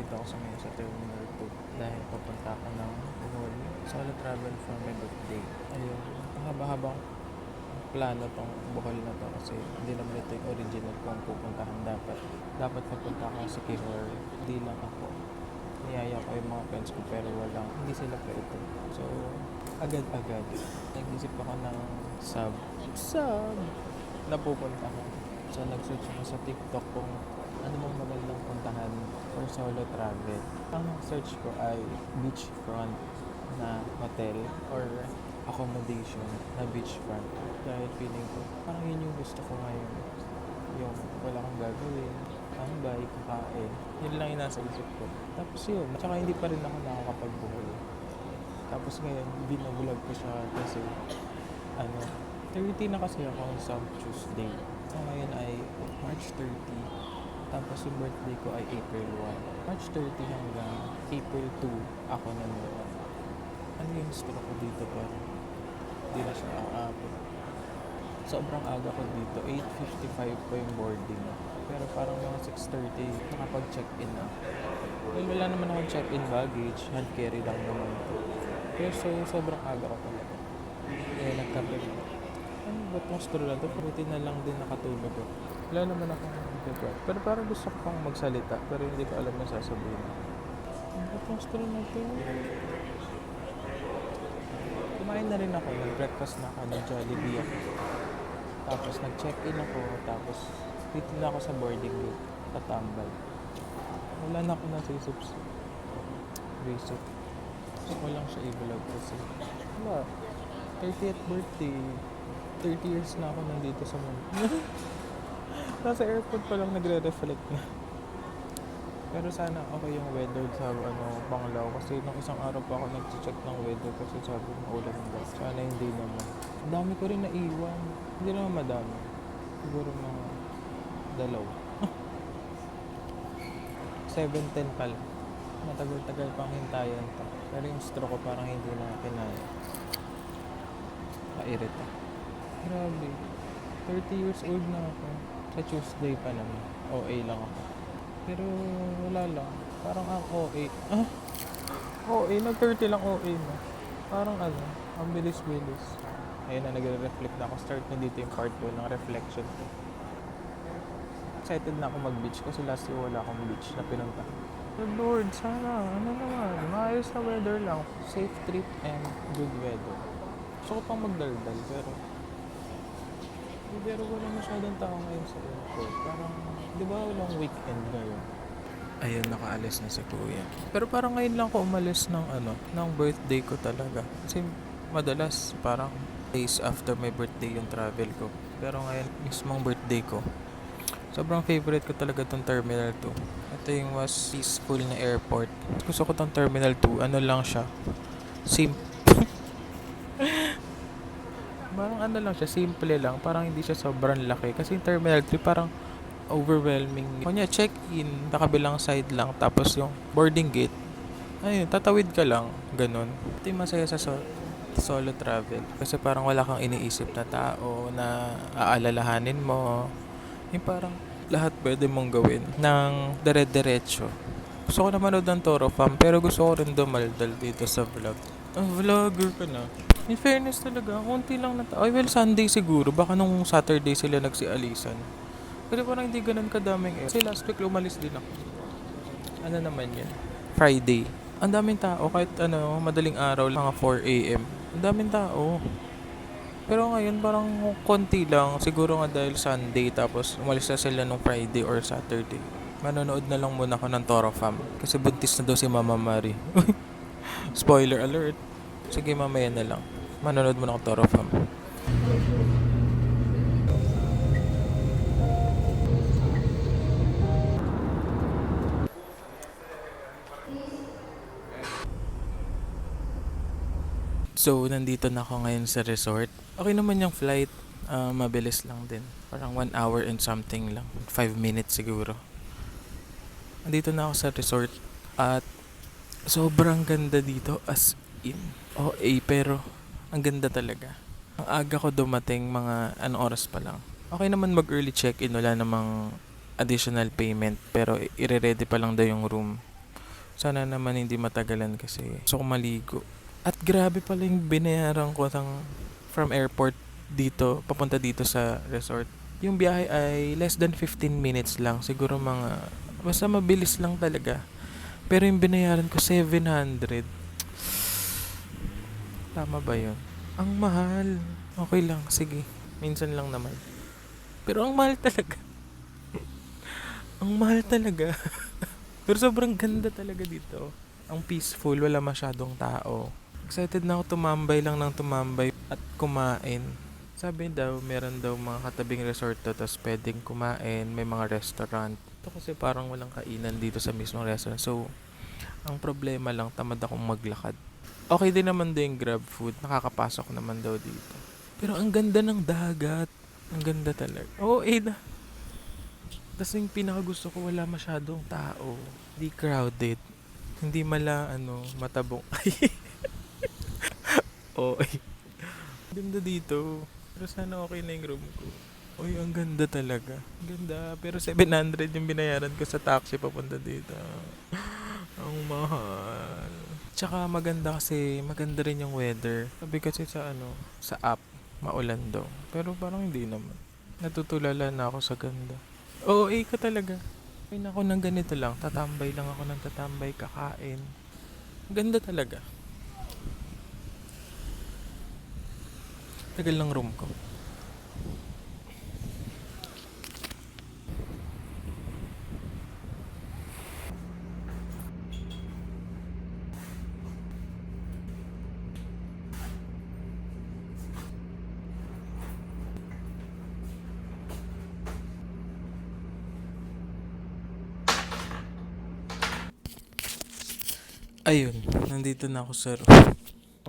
nandito ako ngayon sa Terminal 2 dahil papunta ako ng Bohol. Solo travel for my birthday. Ayun, mahaba-habang plano tong Bohol na to kasi hindi naman ito yung original kong pupuntahan dapat. Dapat papunta ako sa Quezon. Hindi lang ako. Niyaya ko yung mga friends ko pero hindi sila pwede. So, agad-agad, nag-isip ako ng sub na pupuntahan. So, nag-search ako sa TikTok kung ano mong magandang puntahan for solo travel. Ang search ko ay beachfront na hotel or accommodation na beachfront. Dahil feeling ko, parang yun yung gusto ko ngayon. Yung wala akong gagawin, tambay, kakain. Yun lang yung nasa isip ko. Tapos yun, tsaka hindi pa rin ako nakakapagbuhol. Tapos ngayon, binabulag ko siya kasi 30 na kasi ako sa Tuesday. So ngayon ay March 30. Tapos yung birthday ko ay April 1. March 30 hanggang April 2 ako nanonood. Ano yung gusto ko dito pero hindi na siya aabot. Sobrang aga ko dito. 8:55 po yung boarding. Pero parang mga 6:30 nakapag-check-in na. Well, wala naman akong check-in baggage. Hand carry lang naman ito. Pero sobrang aga ko talaga. Eh, nagkape ko. Ano ba't mas lang ito? Buti na lang din nakatulog ko. Wala naman akong regret. Pero parang gusto ko pang magsalita. Pero hindi ko alam na sasabihin. Ano ba't mas na ito? Kumain na rin ako. Nag-breakfast na ako. Nag-Jollibee ako. Tapos nag-check-in ako. Tapos dito na ako sa boarding gate. Tatambay. Wala na ako nasisip sa basic. Gusto ko lang siya i-vlog kasi wala. 30th birthday. 30 years na ako nandito sa mundo. Nasa airport pa lang nagre-reflect na. Pero sana okay yung weather sa Panglao kasi nung isang araw pa ako nag-check ng weather kasi sabi maulan daw. Sana hindi naman. Ang dami ko rin naiwan. Hindi naman madami. Siguro mga dalawa. 7:10 pa lang. Matagal-tagal pang hintayan to. Pero yung stroke ko parang hindi na kinaya. Kairita. Grabe. 30 years old na ako. Sa Tuesday pa naman. OA lang ako. Pero wala lang. Parang ang OA. OA. Nag-30 lang OA na. Parang ang bilis-bilis. Ayun na, nagre-reflect na ako. Start na dito yung part 2 ng reflection ko. Excited na ako mag-beach kasi last year wala akong beach na pinunta. Lord, sana, maayos na weather lang. Safe trip and good weather. Gusto ko pang magdaldal pero wala masyadong tao ngayon sa airport. Parang, di ba walang weekend ngayon? Ayun, nakaalis na si Kuya. Pero parang ngayon lang ako umalis ng birthday ko talaga. Kasi madalas parang days after my birthday yung travel ko. Pero ngayon, mismong birthday ko. Sobrang favorite ko talaga tong Terminal 2. Ito yung mas peaceful na airport. Gusto ko tong Terminal 2. Ano lang siya? Parang lang siya, simple lang. Parang hindi siya sobrang laki. Kasi yung Terminal 3 parang overwhelming. Kanya check-in, kabilang side lang. Tapos yung boarding gate, ayun, tatawid ka lang. Ganun. Ito yung masaya sa solo travel. Kasi parang wala kang iniisip na tao na aalalahanin mo. Yung parang lahat pwede mong gawin ng dire-diretso. Gusto ko na manood ng Toro Fam, pero gusto ko rin dumaldal dito sa vlog. Vlogger ka na. In fairness talaga, konti lang na tao. Ay, well, Sunday siguro. Baka nung Saturday sila nagsialisan. Pero parang hindi ganun kadaming Kasi last week umalis din ako. Ano naman yan? Friday. Ang daming tao. Kahit madaling araw, mga 4 a.m. Ang daming tao. Pero ngayon parang konti lang. Siguro nga dahil Sunday tapos umalis na sila nung Friday or Saturday. Manonood na lang muna ako ng Toro Fam. Kasi buntis na daw si Mama Marie. Spoiler alert. Sige, mamaya na lang. Manonood muna ako Toro Fam. So, nandito na ako ngayon sa resort. Okay naman yung flight. Mabilis lang din. Parang 1 hour and something lang. 5 minutes siguro. Nandito na ako sa resort. At sobrang ganda dito as in. Pero ang ganda talaga. Ang aga ko dumating, mga oras pa lang. Okay naman mag-early check-in, wala namang additional payment. Pero i-ready pa lang daw yung room. Sana naman hindi matagalan kasi gusto ko maligo. At grabe pala yung binayaran ko from airport dito, papunta dito sa resort. Yung biyahe ay less than 15 minutes lang. Siguro basta mabilis lang talaga. Pero yung binayaran ko 700. Tama ba yun? Ang mahal. Okay lang, sige. Minsan lang naman. Pero ang mahal talaga. Ang mahal talaga. Pero sobrang ganda talaga dito. Ang peaceful, wala masyadong tao. Excited na ako tumambay lang ng tumambay at kumain. Sabi daw, meron daw mga katabing resort to, tapos pwedeng kumain, may mga restaurant. Ito kasi parang walang kainan dito sa mismong restaurant. So, ang problema lang, tamad akong maglakad. Okay din naman din yung grab food, nakakapasok naman daw dito. Pero ang ganda ng dagat. Ang ganda talaga. Oo, na. Tapos yung pinakagusto ko, wala masyadong tao. Hindi crowded. Hindi matabong. Oo, ganda dito. Pero sana okay na yung room ko. Uy, ang ganda talaga. Ang ganda. Pero 700 yung binayaran ko sa taxi papunta dito. Ang mahal. Tsaka maganda rin yung weather. Sabi kasi sa app, maulan daw. Pero parang hindi naman. Natutulala na ako sa ganda. Oo, ka talaga. Ay ako ng ganito lang. Tatambay lang ako ng tatambay, kakain. Ganda talaga. Tagal lang room ko. Ayun, nandito na ako sa room.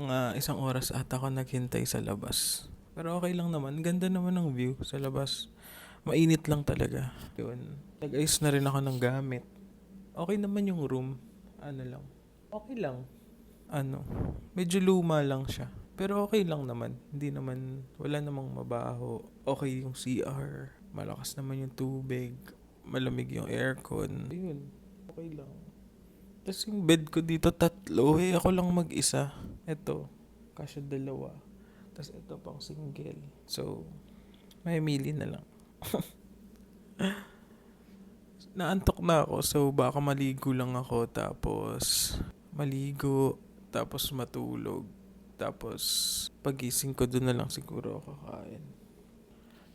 Mga isang oras ata ako naghintay sa labas. Pero okay lang naman. Ganda naman ng view sa labas. Mainit lang talaga. Yun. Nag-ayos na rin ako ng gamit. Okay naman yung room. Ano lang. Okay lang. Medyo luma lang siya. Pero okay lang naman. Hindi naman, wala namang mabaho. Okay yung CR. Malakas naman yung tubig. Malamig yung aircon. Ayun. Okay lang. Tapos yung bed ko dito 3. Ako lang mag-isa. Ito. Kasya 2. Tapos ito pang single. So, may mili na lang. Naantok na ako. So, baka maligo lang ako. Tapos, matulog. Tapos, pagising ko doon na lang siguro ako kakain.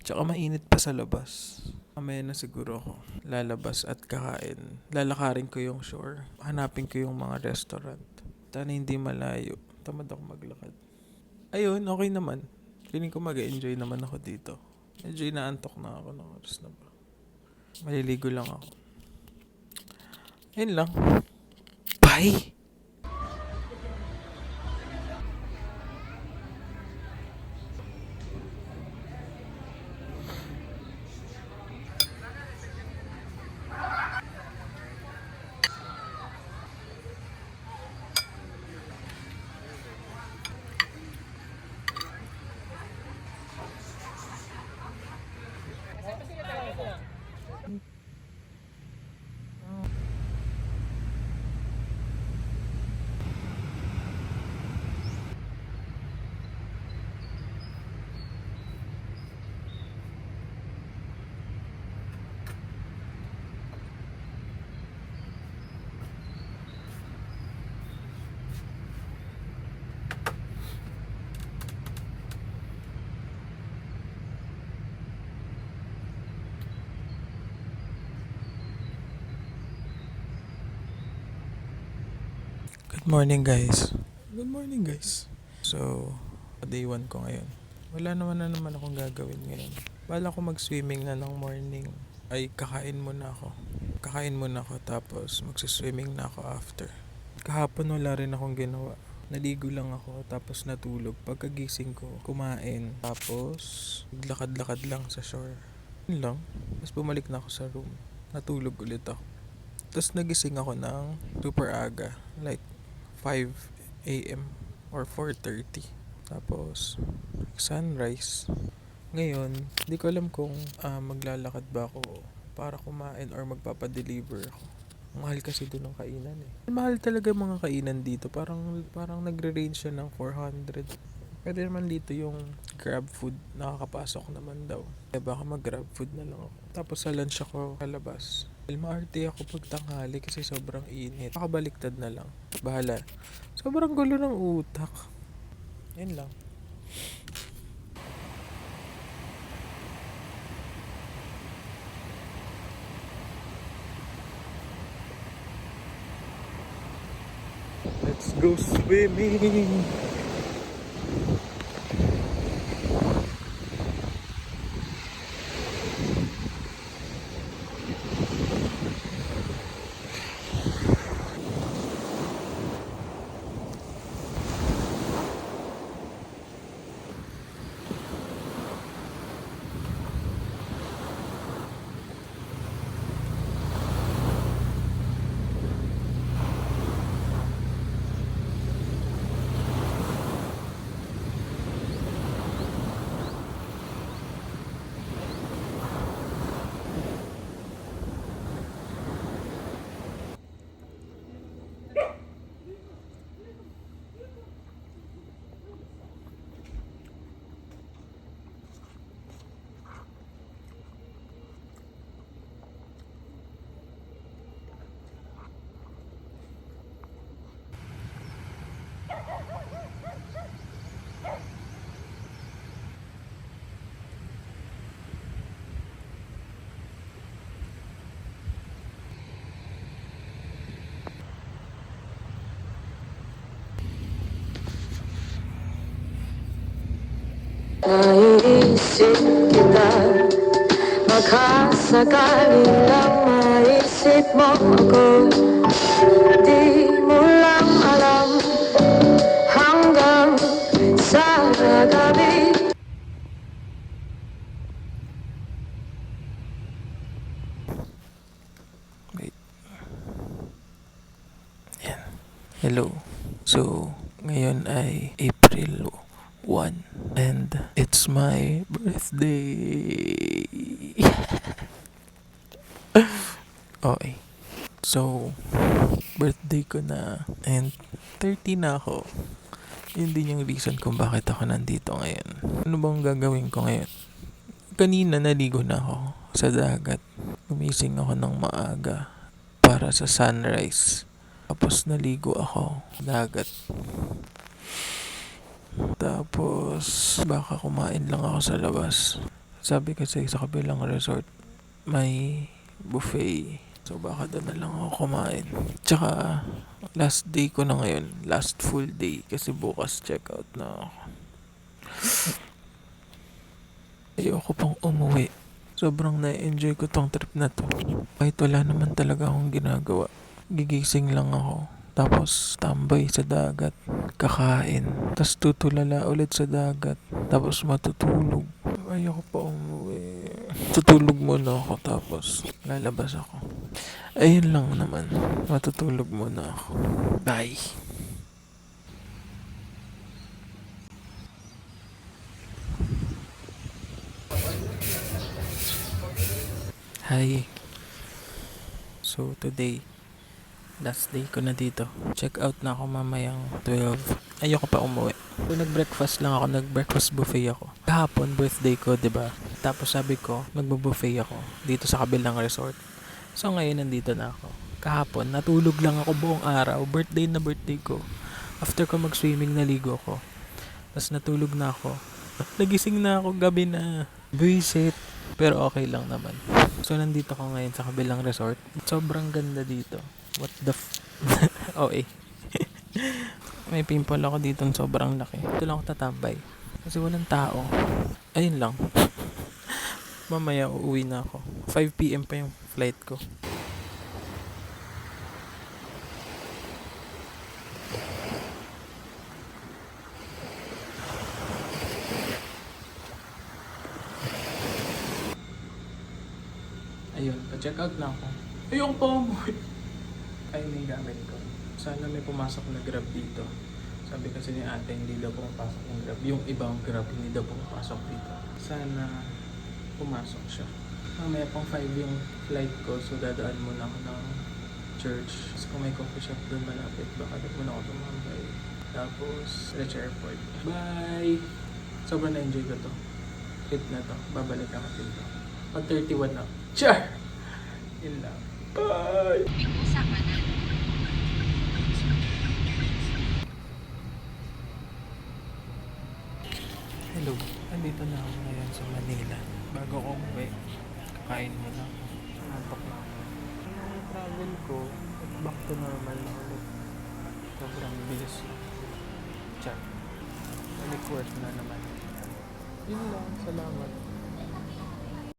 Tsaka mainit pa sa labas. Mamaya na siguro ako lalabas at kakain. Lalakarin ko yung shore. Hanapin ko yung mga restaurant. Sana hindi malayo. Tamad ako maglakad. Ayun, okay naman. Feeling ko mag-enjoy naman ako dito. Medyo inaantok na ako ng oras na ba. Maliligo lang ako. Ayun lang. Bye! Good morning guys. Good morning guys. So, day 1 ko ngayon. Wala naman akong gagawin ngayon. Bala ko mag-swimming na ng morning. Ay, kakain muna ako. Tapos magsiswimming na ako after. Kahapon wala rin akong ginawa. Naligo lang ako tapos natulog. Pagkagising ko, kumain. Tapos, lakad-lakad lang sa shore. Yun lang. Tapos bumalik na ako sa room. Natulog ulit ako. Tapos nagising ako ng super aga. Like, 5 a.m. or 4:30. Tapos, sunrise. Ngayon, di ko alam kung maglalakad ba ako para kumain or magpapadeliver ako. Mahal kasi doon ng kainan eh. Mahal talaga mga kainan dito. Parang nagre-range siya ng 400. Pwede naman dito yung grab food. Nakakapasok naman daw. Kaya baka mag-grab food na lang ako. Tapos sa lunch ako kalabas. Maarte ako pag tanghali kasi sobrang init. Makabaliktad na lang. Bahala. Sobrang gulo ng utak. Yan lang. Let's go swimming! Naiisip kita, makasakali lang maisip mo ako. Di mo lang alam hanggang sa gabi. Wait. Yan. Hello. So, ngayon ay April 1 and it's my birthday. Okay. So, birthday ko na and 30 na ako. Yun din yung reason kung bakit ako nandito ngayon. Ano bang gagawin ko ngayon? Kanina naligo na ako sa dagat. Gumising ako ng maaga para sa sunrise. Tapos naligo ako sa dagat. Tapos baka kumain lang ako sa labas. Sabi kasi sa kabilang resort may buffet. So baka doon na lang ako kumain. Tsaka last day ko na ngayon. Last full day kasi bukas check out na ako. Ayoko pang umuwi. Sobrang na-enjoy ko tong trip na to. Kahit wala naman talaga akong ginagawa. Gigising lang ako. Tapos tambay sa dagat. Kakain. Tapos tutulala ulit sa dagat. Tapos matutulog. Ayoko pa umuwi. Tutulog muna ako tapos lalabas ako. Ayun lang naman. Matutulog muna ako. Bye. Hi. So today, last day ko na dito. Check out na ako mamayang 12. Ayoko pa umuwi. So nag-breakfast lang ako, nag-breakfast buffet ako. Kahapon, birthday ko, 'di ba? Tapos sabi ko, magbo-buffet ako dito sa kabilang resort. So ngayon nandito na ako. Kahapon, natulog lang ako buong araw. Birthday na birthday ko. After ko mag-swimming, naligo ko. Tapos natulog na ako. Nagising na ako gabi na. Visit. Pero okay lang naman. So nandito ko ngayon sa kabilang resort. Sobrang ganda dito. What the okay. May pimple ako dito sobrang laki. Ito lang ako tatambay. Kasi walang tao. Ayun lang. Mamaya uuwi na ako. 5 PM pa yung flight ko. Ayun, pa-check out na ako. Ayoko pa umuwi. Ay, may gamit ko. Sana may pumasok na Grab dito. Sabi kasi ni ate, hindi daw pumapasok ng Grab. Yung ibang Grab, hindi daw pumapasok dito. Sana pumasok siya. Mamaya pang 5 yung flight ko, so dadaan muna ako ng church. Tapos kung may coffee shop doon malapit, baka doon muna ako tumambay. Tapos, Reach Airport. Bye! Sobrang na-enjoy ko to. Trip na to. Babalik ako dito. Pag 31 na. Char! Yun lang. Bye! Hello. Andito na ako ngayon sa Manila. Bago ako umuwi, kakain muna ako. Antok na ako. Yung travel ko, back to normal na ulit. Sobrang bilis na. Char. Balik work na naman. Yun lang. Salamat.